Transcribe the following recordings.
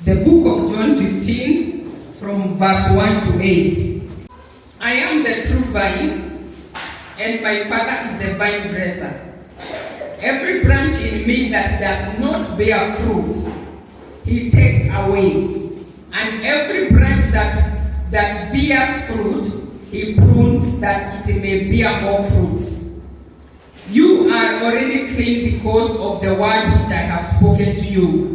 The book of John 15 from verse 1 to 8. I am the true vine, and my Father is the vine dresser. Every branch in me that does not bear fruit, he takes away. And every branch that bears fruit, he prunes that it may bear more fruit. You are already clean because of the word which I have spoken to you.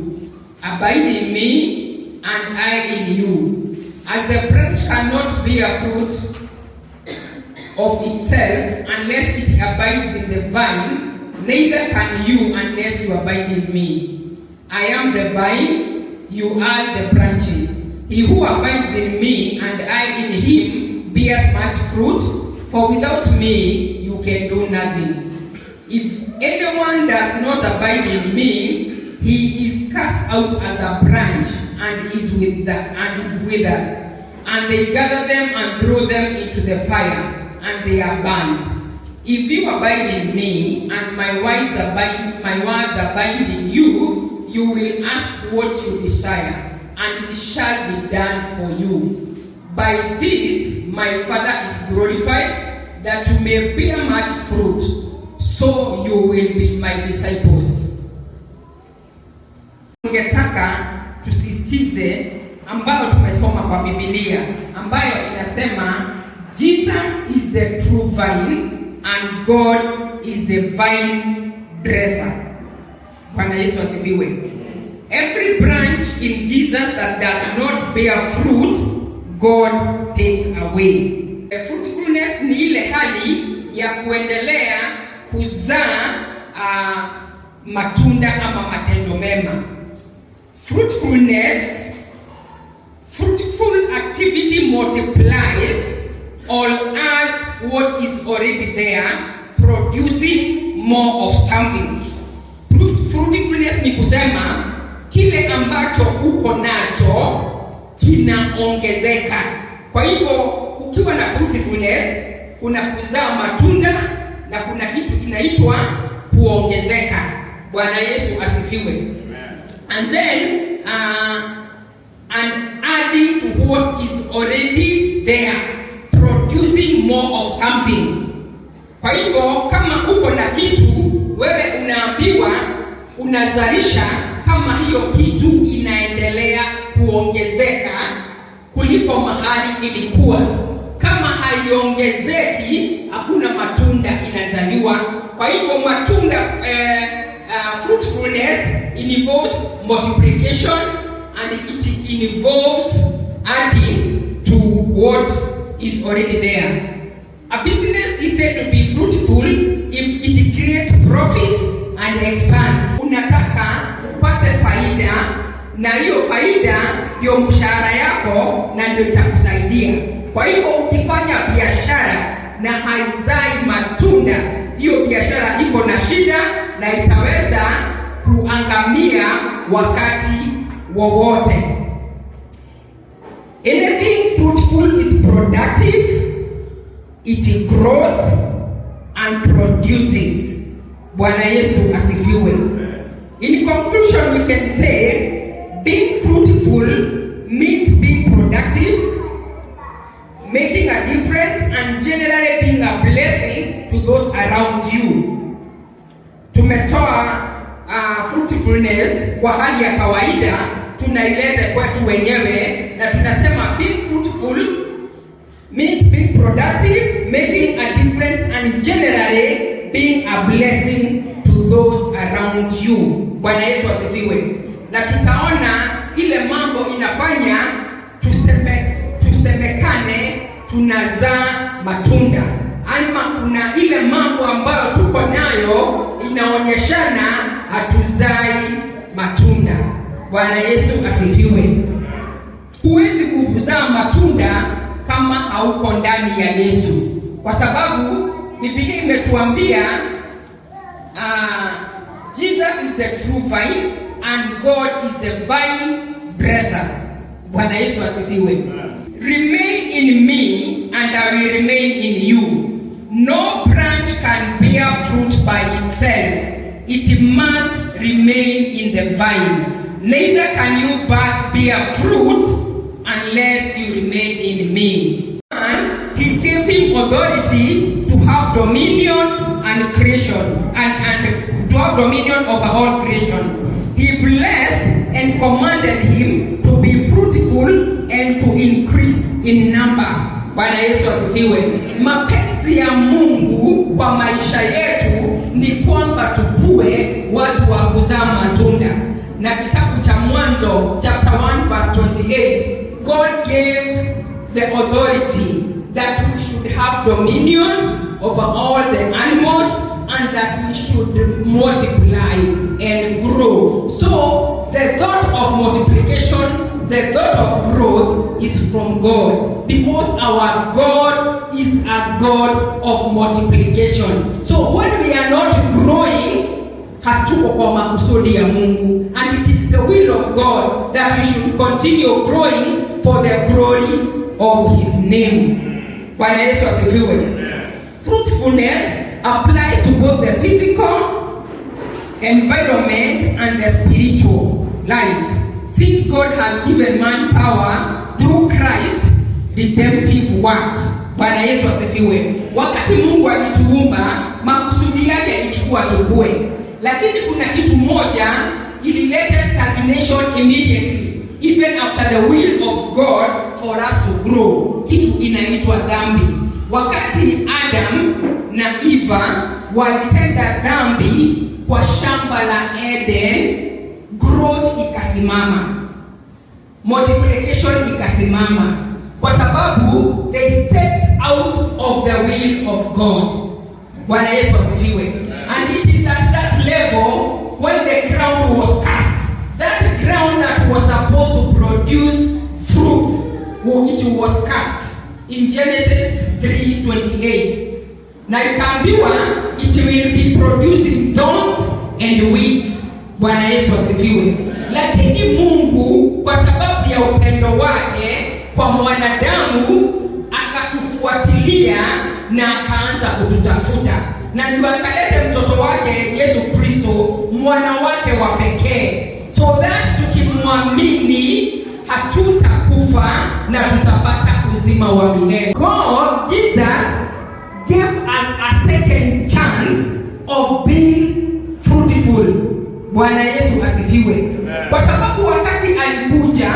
Abide in me, and I in you. As the branch cannot bear fruit of itself unless it abides in the vine, neither can you unless you abide in me. I am the vine, you are the branches. He who abides in me and I in him bears much fruit, for without me you can do nothing. If anyone does not abide in me, he is cast out as a branch and is withered, and they gather them and throw them into the fire, and they are burned. If you abide in me, and my words abide in you, you will ask what you desire, and it shall be done for you. By this my Father is glorified, that you may bear much fruit, so you will be my disciples. Ningetaka tusisitize ambayo tumesoma kwa Biblia, ambayo inasema Jesus is the true vine and God is the vine dresser. Bwana Yesu asifiwe. Every branch in Jesus that does not bear fruit, God takes away. Fruitfulness ni ile hali ya kuendelea kuzaa matunda ama matendo mema. Fruitful activity multiplies or adds what is already there, producing more of something. Fruitfulness ni kusema kile ambacho uko nacho kinaongezeka. Kwa hivyo ukiwa na fruitfulness, kuna kuzaa matunda na kuna kitu kinaitwa kuongezeka. Bwana Yesu asifiwe. And then and adding to what is already there, producing more of something. Kwa hivyo kama uko na kitu, wewe unaambiwa unazalisha kama hiyo kitu inaendelea kuongezeka kuliko mahali ilikuwa. Kama haiongezeki, hakuna matunda inazaliwa. Kwa hivyo matunda fruitfulness involves multiplication, and it involves adding to what is already there. A business is said to be fruitful if it creates profit and expands. Unataka upate faida, na hiyo faida ndio mshahara yako na ndio itakusaidia. Kwa hivyo ukifanya biashara na haizai matunda, hiyo biashara iko na shida na itaweza kuangamia wakati wowote. Anything fruitful is productive, it grows and produces. Bwana Yesu asifiwe. In conclusion, we can say being fruitful means being productive, making a difference, and generally being a blessing to those around you. Tumetoa fruitfulness kwa hali ya kawaida, tunaileta kwetu wenyewe na tunasema being fruitful means being productive, making a difference, and generally being a blessing to those around you. Bwana Yesu asifiwe. Na tutaona ile mambo inafanya tusemekane tunazaa matunda, ama kuna ile mambo ambayo tuko nayo inaonyeshana hatuzai matunda. Bwana Yesu asifiwe. Huwezi kuzaa matunda kama hauko ndani ya Yesu, kwa sababu Biblia imetuambia Jesus is the true vine and God is the vine dresser. Bwana Yesu asifiwe. Remain in me and I will remain in you. No branch can bear fruit by itself. It must remain in the vine. neither can you bear fruit unless you remain in me. And he gave him authority to have dominion and creation, and to have dominion over all creation. He blessed and commanded him to be fruitful and to increase in number. Bwana Yesu asifiwe. Mapenzi ya Mungu kwa maisha yetu ni kwamba tukue watu wa kuzaa matunda. Na kitabu cha Mwanzo chapter 1 verse 28, God gave the authority that we should have dominion over all the animals and that we should multiply and grow. So the thought of multiplication, the thought of growth is from God, because our God is a God of multiplication. So when we are not growing, hatuko kwa makusudi ya Mungu, and it is the will of God that we should continue growing for the glory of his name. Bwana Yesu asifiwe. Fruitfulness applies to both the physical environment and the spiritual life, since God has given man power through Christ redemptive work. Bwana Yesu asifiwe. Wakati Mungu alituumba, makusudi yake ilikuwa tukue, lakini kuna kitu moja ilileta stagnation immediately, even after the will of God for us to grow. Kitu inaitwa dhambi. Wakati Adam na Eva walitenda dhambi kwa shamba la Eden, growth ikasimama, multiplication ikasimama, kwa sababu they stepped out of the will of God. Bwana Yesu asifiwe. And it is at that level when the ground was cast, that ground that was supposed to produce fruit, it was cast in Genesis 3:28. Na ikaambiwa it will be producing thorns and weeds. Bwana Yesu asifiwe. Lakini Mungu kwa sababu ya upendo wake kwa mwanadamu akatufuatilia na akaanza kututafuta, na ndio akaleta mtoto wake Yesu Kristo, mwana wake wa pekee, so that tukimwamini hatutakufa na tutapata uzima wa milele. God, Jesus gave us a second chance of being fruitful. Bwana Yesu asifiwe. Kwa sababu wakati alikuja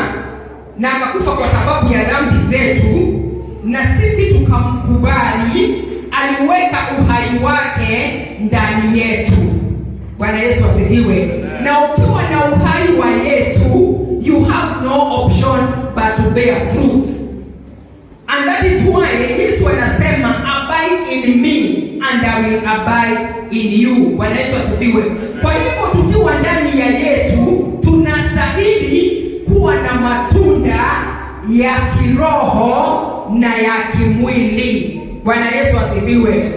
na akakufa kwa sababu ya dhambi zetu, na sisi tukamkubali, aliweka uhai wake ndani yetu. Bwana Yesu asifiwe. Na ukiwa na uhai wa Yesu, you have no option but to bear fruits. And that is why Yesu anasema abide in me and I will abide in you. Bwana Yesu asifiwe. Kwa hivyo tukiwa ndani ya Yesu, tunastahili kuwa na matunda ya kiroho na ya kimwili. Bwana Yesu asifiwe.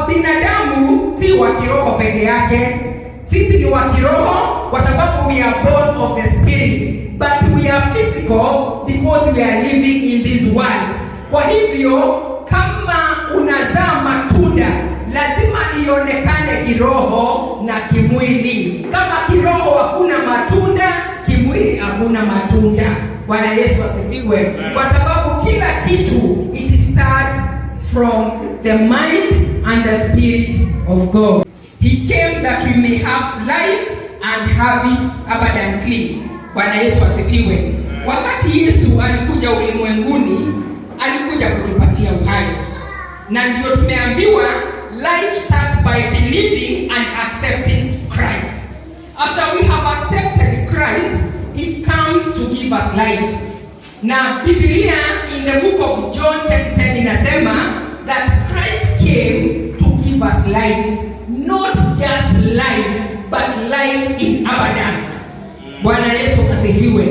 Binadamu si wa kiroho peke yake. Sisi ni wa kiroho kwa sababu we are born of the spirit, but we are physical because we are living in this world. Kwa hivyo kama unazaa matunda, lazima ionekane kiroho na kimwili. Kama kiroho hakuna matunda, kimwili hakuna matunda. Bwana Yesu asifiwe. Kwa sababu kila kitu it starts from the mind and the spirit of God. He came that we may have life and have it abundantly. Bwana Yesu asifiwe. Wakati Yesu alikuja ulimwenguni, alikuja kutupatia uhai. Na ndio tumeambiwa life starts by believing and accepting Christ. After we have accepted Christ, he comes to give us life. Na Biblia in the book of John 10:10 inasema that Christ came to give us life. Not just life, but life in abundance. Bwana Yesu asifiwe.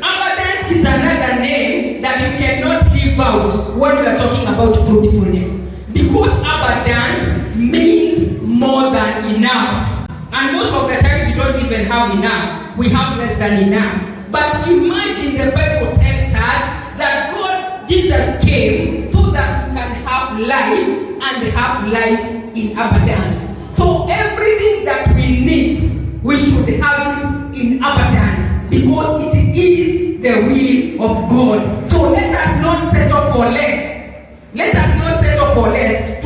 Abundance is another name that you cannot leave out when you are talking about fruitfulness. Because abundance means more than enough. And most of the times you don't even have enough. We have less than enough. But imagine the Bible tells us that God, Jesus came so that we can have life and have life in abundance. So everything that we need, we should have it in abundance, because it is the will of God. So let us not settle for less. Let us not settle for less.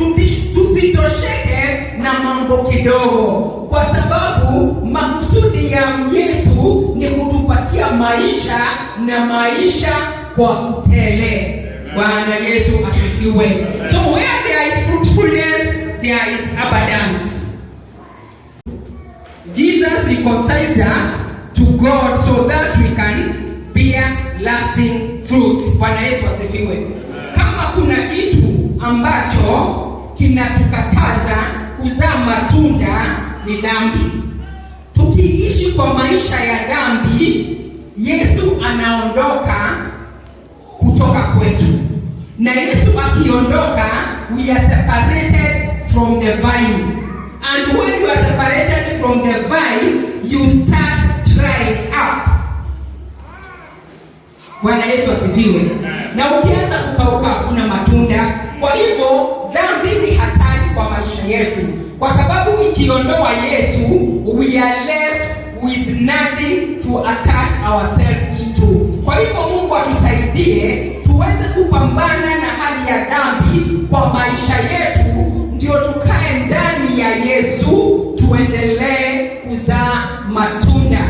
Tusitosheke na mambo kidogo, kwa sababu makusudi ya Yesu ni kutupatia maisha na maisha kwa utele. Bwana Yesu asifiwe. So where there is fruitfulness, there is abundance. Jesus reconciled us to God so that we can bear lasting fruit. Bwana Yesu asifiwe. Kama kuna kitu ambacho kinatukataza kuzaa matunda ni dhambi. Tukiishi kwa maisha ya dhambi, Yesu anaondoka kutoka kwetu. Na Yesu akiondoka, we are separated from the vine. And when you are separated from the vine, you start drying up. Bwana Yesu asifiwe. Na ukianza kukauka hakuna matunda. Kwa hivyo dhambi ni hatari kwa maisha yetu, kwa sababu ikiondoa Yesu, we are left with nothing to attach ourselves into. Kwa hivyo Mungu atusaidie tuweze kupambana na hali ya dhambi kwa maisha yetu, ndio tukae ndani ya Yesu, tuendelee kuzaa matunda.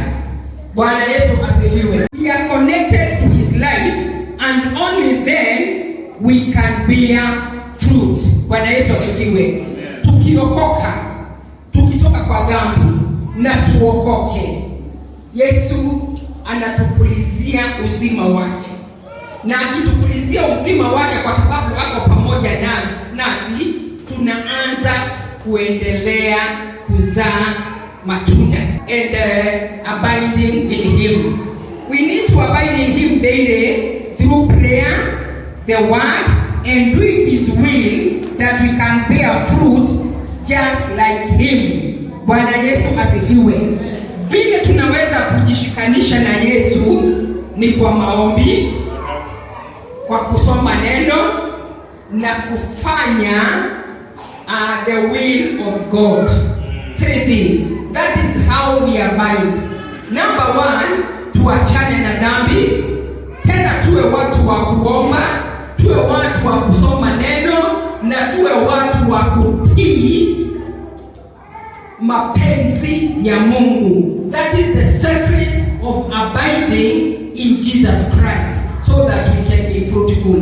Bwana Yesu asifiwe. We are connected to his life, and only then we can bear fruit. Bwana Yesu asifiwe. Tukiokoka, tukitoka kwa dhambi na tuokoke, Yesu anatupulizia uzima wake. Na akitupulizia uzima wake, kwa sababu ako pamoja nasi, tunaanza kuendelea kuzaa matunda and abiding in him. We need to abide in him daily through prayer, the word, and doing his will, that we can bear fruit just like him. Bwana Yesu asifiwe. Vile tunaweza kujishikanisha na Yesu ni kwa maombi, kwa kusoma neno na kufanya the will of God. 3 things. That is how we abide. Number 1, tuachane na dhambi. Tena tuwe watu wa kuomba, tuwe watu wa kusoma neno, na tuwe watu wa kutii mapenzi ya Mungu. That is the secret of abiding in Jesus Christ, so that we can be fruitful.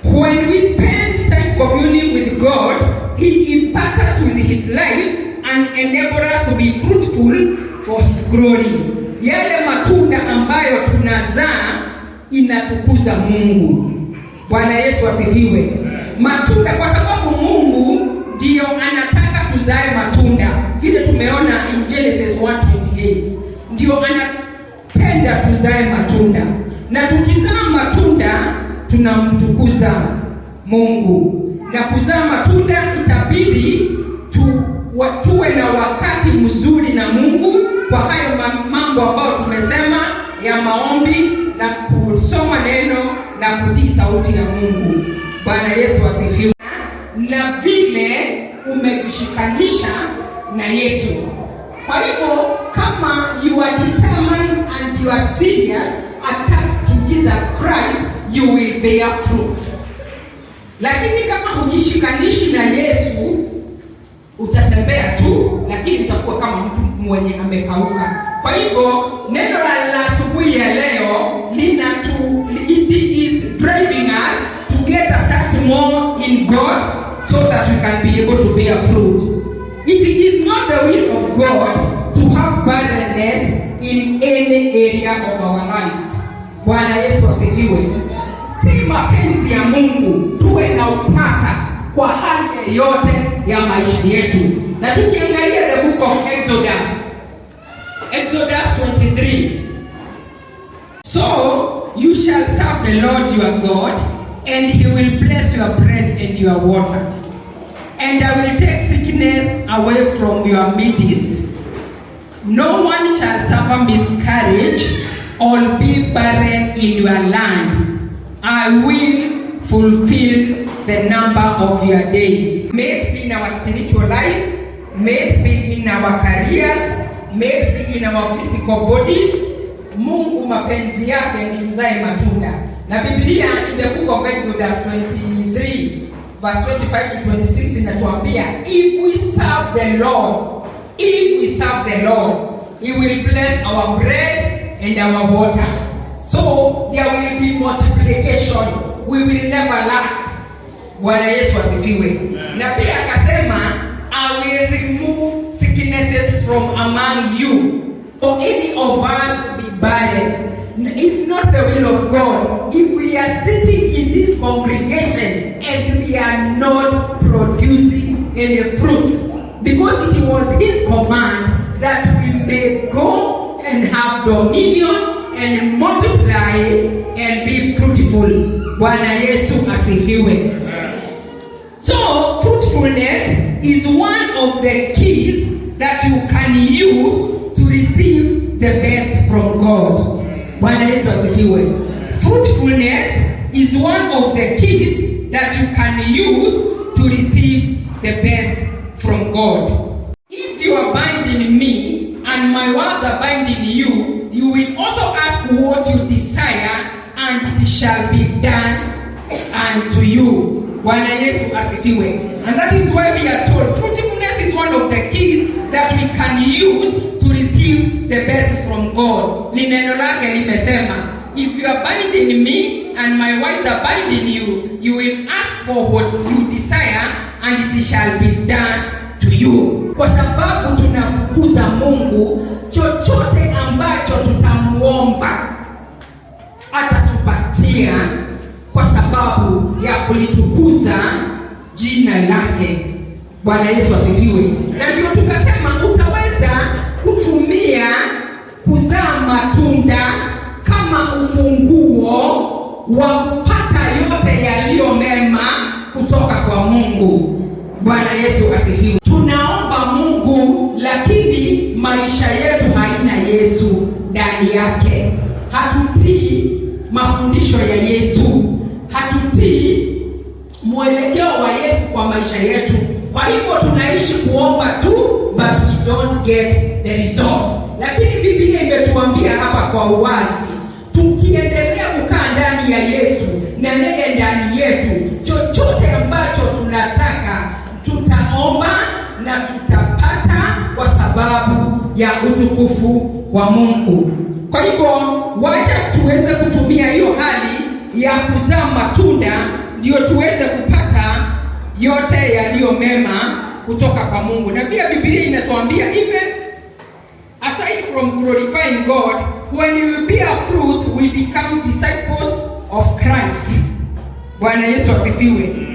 When we spend time communing with God, he imparts us with his life and enables us to be fruitful for his glory. Yale matunda ambayo tunazaa inatukuza Mungu. Bwana Yesu asifiwe. Matunda, kwa sababu Mungu ndio anataka tuzae matunda. Vile tumeona in Genesis 1:28. Ndio anapenda tuzae matunda. Na tukizaa matunda tunamtukuza Mungu. Na kuzaa matunda itabidi tuwe na wakati mzuri na Mungu kwa hayo mambo ambayo tumesema ya maombi na kusoma neno na kutii sauti ya Mungu. Bwana Yesu asifiwe. Na vile umejishikanisha na Yesu. Kwa hivyo kama you are determined and you are serious attached to Jesus Christ, you will bear fruit. Lakini kama hujishikanishi na Yesu, utatembea tu, lakini utakuwa kama mtu mwenye amekauka. Kwa hivyo neno la asubuhi ya leo it is driving us to get attached more in God, so that we can be able to bear fruit. It is not the will of God to have barrenness in any area of our lives. Bwana Yesu asifiwe. Si mapenzi ya Mungu tuwe na upasa kwa hali yote ya maisha yetu. Na tukiangalia the book of Exodus 23. So you shall serve the Lord your God, and he will bless your bread and your water. And I will take sickness away from your midst. No one shall suffer miscarriage or be barren in your land. I will fulfill the number of your days. May it be in our spiritual life, may it be in our careers, may it be in our physical bodies. Mungu mapenzi yake ni tuzae matunda. Na Biblia in the book of Exodus 23 verse 25 to 26 inatuambia, if we serve the Lord, He will bless our bread and our water. So there will be multiplication. We will never lack. Bwana Yesu asifiwe. Na pia akasema, I will remove sicknesses from among you, or any of us be barren. It's not the will of God. If we are sitting in this congregation and we are not producing any fruit, because it was His command that we may go and have dominion and multiply and be fruitful. Bwana Yesu asifiwe. So, fruitfulness is one of the keys that you can use to receive the best from God. Bwana Yesu asifiwe. Fruitfulness is one of the keys that you can use to receive the best from God. If you abide in me and my words abide in you, you will also ask what you desire, and it shall be done unto you. Bwana Yesu asifiwe. And that is why we are told fruitfulness is one of the keys that we can use to receive the best from God. Ni neno lake limesema, if you abide in me and my words abide in you, you will ask for what you desire, and it shall be done to you. Kwa sababu tunakukuza Mungu, chochote ambacho tutamuomba atatupatia, kwa sababu ya kulitukuza jina lake. Bwana Yesu asifiwe. Na ndio tukasema utaweza kutumia kuzaa matunda kama ufunguo wa kupata yote yaliyo mema kutoka kwa Mungu. Bwana Yesu asifiwe. Tunaomba Mungu, lakini maisha yetu haina Yesu ndani yake. Hatutii mafundisho ya Yesu, hatutii mwelekeo wa Yesu kwa maisha yetu. Kwa hivyo tunaishi kuomba tu, but we don't get the results. Lakini Biblia imetuambia hapa kwa uwazi, tukiendelea kukaa ndani ya Yesu na yeye ndani yetu, chochote ambacho tunataka tutaomba na tutapata, kwa sababu ya utukufu wa Mungu. Kwa hivyo wacha tuweze kutumia hiyo hali ya kuzaa matunda, ndio tuweze kupata yote yaliyo mema kutoka kwa Mungu. Na pia Biblia inatuambia, even aside from glorifying God, when we bear fruit, we become disciples of Christ. Bwana Yesu asifiwe.